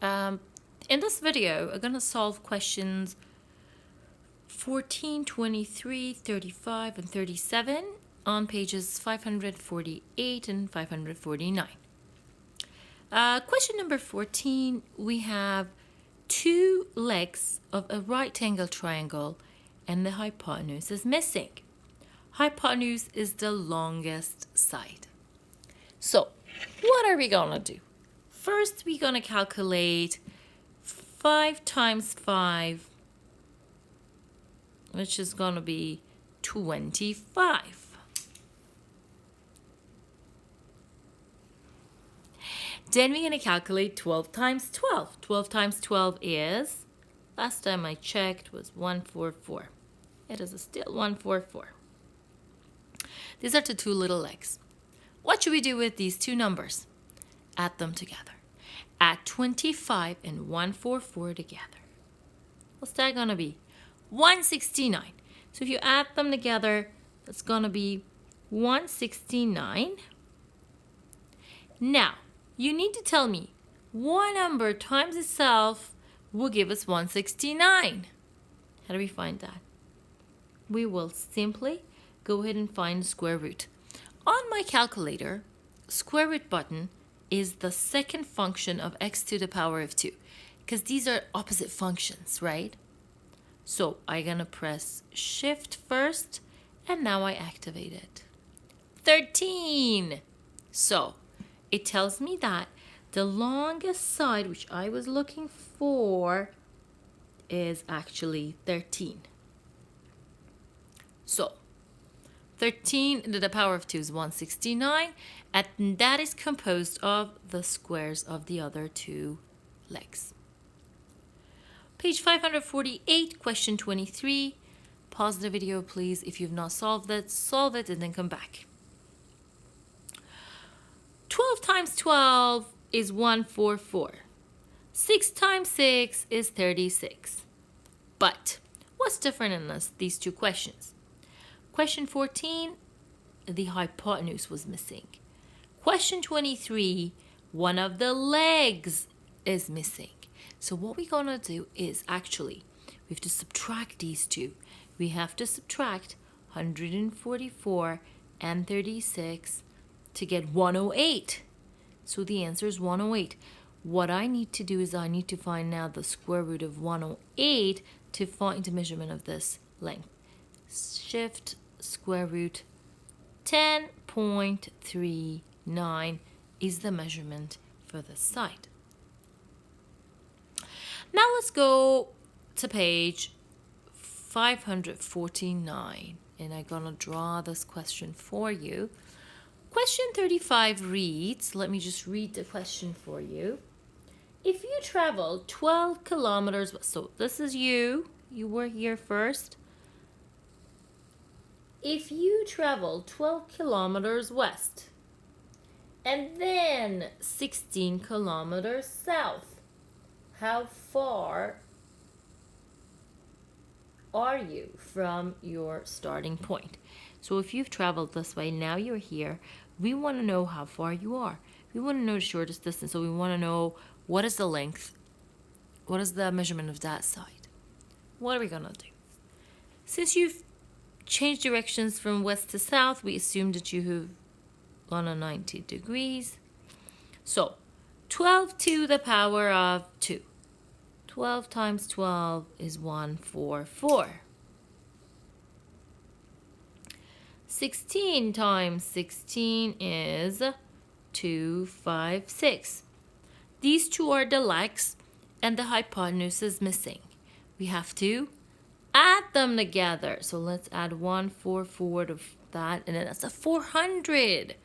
Um, in this video, I'm going to solve questions 14, 23, 35, and 37 on pages 548 and 549. Question number 14, we have two legs of a right angle triangle and the hypotenuse is missing. Hypotenuse is the longest side. So, what are we going to do? First, we're going to calculate 5 times 5, which is going to be 25. Then we're going to calculate 12 times 12. 12 times 12 is, last time I checked, was 144. It is still 144. These are the two little legs. What should we do with these two numbers? Add them together. Add 25 and 144 together. What's that going to be? 169. So if you add them together, that's going to be 169. Now, you need to tell me what number times itself will give us 169. How do we find that? We will simply go ahead and find square root. On my calculator, square root button is the second function of x to the power of 2 because these are opposite functions, right? So I'm going to press shift first and now I activate it. 13. So it tells me that the longest side, which I was looking for, is actually 13. So 13 to the power of 2 is 169, and that is composed of the squares of the other two legs. Page 548, question 23. Pause the video, please. If you've not solved it, solve it and then come back. 12 times 12 is 144. 6 times 6 is 36. But what's different in these two questions? Question 14, the hypotenuse was missing. Question 23, one of the legs is missing. So what we're going to do is actually, we have to subtract these two. We have to subtract 144 and 36 to get 108. So the answer is 108. What I need to do is I need to find now the square root of 108 to find the measurement of this length. Shift square root 10.39 is the measurement for this side. Now let's go to page 549 and I'm gonna draw this question for you. Question 35 reads, let me just read the question for you. If you travel 12 kilometers, so this is you were here first. If you travel 12 kilometers west and then 16 kilometers south, how far are you from your starting point? So if you've traveled this way, now you're here, we want to know how far you are. We want to know the shortest distance, so we want to know what is the length, what is the measurement of that side. What are we going to do? Since you've changed directions from west to south, we assume that you have gone on 90 degrees. So 12 to the power of 2. 12 times 12 is 144. 16 times 16 is 256. These two are the legs and the hypotenuse is missing. We have to add them together. So let's add 144 to that, and then that's a 400.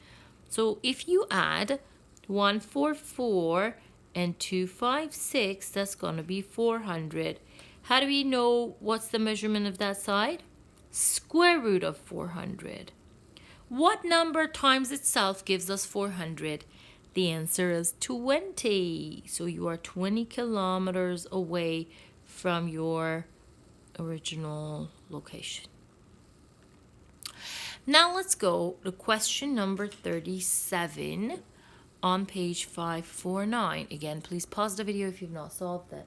So if you add 144 and 256, that's going to be 400. How do we know what's the measurement of that side? Square root of 400. What number times itself gives us 400? The answer is 20. So you are 20 kilometers away from your original location. Now let's go to question number 37. on page 549. Again, please pause the video if you've not solved it.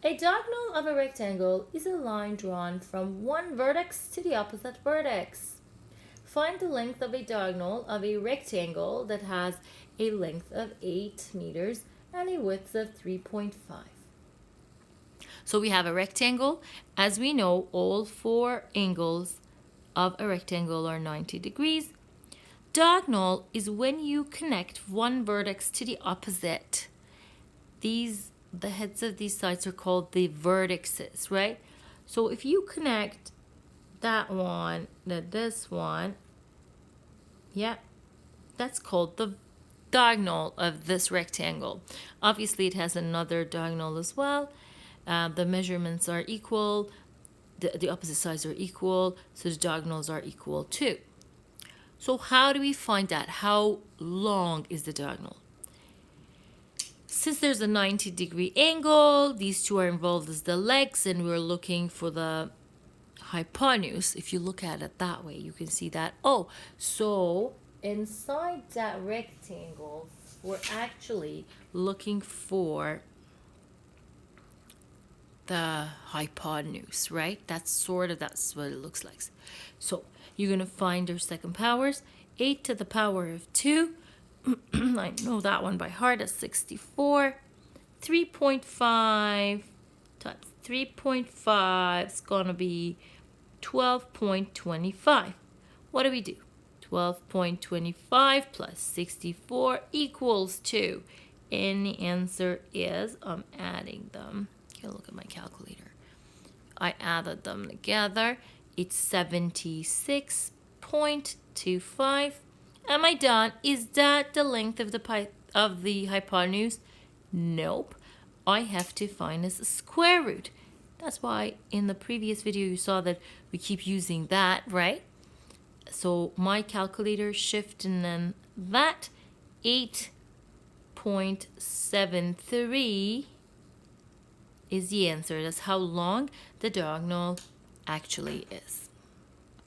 A diagonal of a rectangle is a line drawn from one vertex to the opposite vertex. Find the length of a diagonal of a rectangle that has a length of 8 meters and a width of 3.5. So we have a rectangle. As we know, all 4 angles of a rectangle are 90 degrees. Diagonal is when you connect one vertex to the opposite. The heads of these sides are called the vertices, right? So if you connect that one to this one, yeah, that's called the diagonal of this rectangle. Obviously, it has another diagonal as well. The measurements are equal, the opposite sides are equal, so the diagonals are equal too. So how do we find that? How long is the diagonal? Since there's a 90-degree angle, these two are involved as the legs, and we're looking for the hypotenuse. If you look at it that way, you can see that. Oh, so inside that rectangle, we're actually looking for the hypotenuse, right? That's what it looks like. So you're going to find their second powers. 8 to the power of 2. I know that one by heart. That's 64. 3.5 times 3.5 is going to be 12.25. What do we do? 12.25 plus 64 equals 2. And the answer is, I'm adding them. Here, look at my calculator. I added them together. It's 76.25. Am I done? Is that the length of the hypotenuse? Nope. I have to find its square root. That's why in the previous video you saw that we keep using that, right? So my calculator shift and then that 8.73 is the answer. That's how long the diagonal actually is.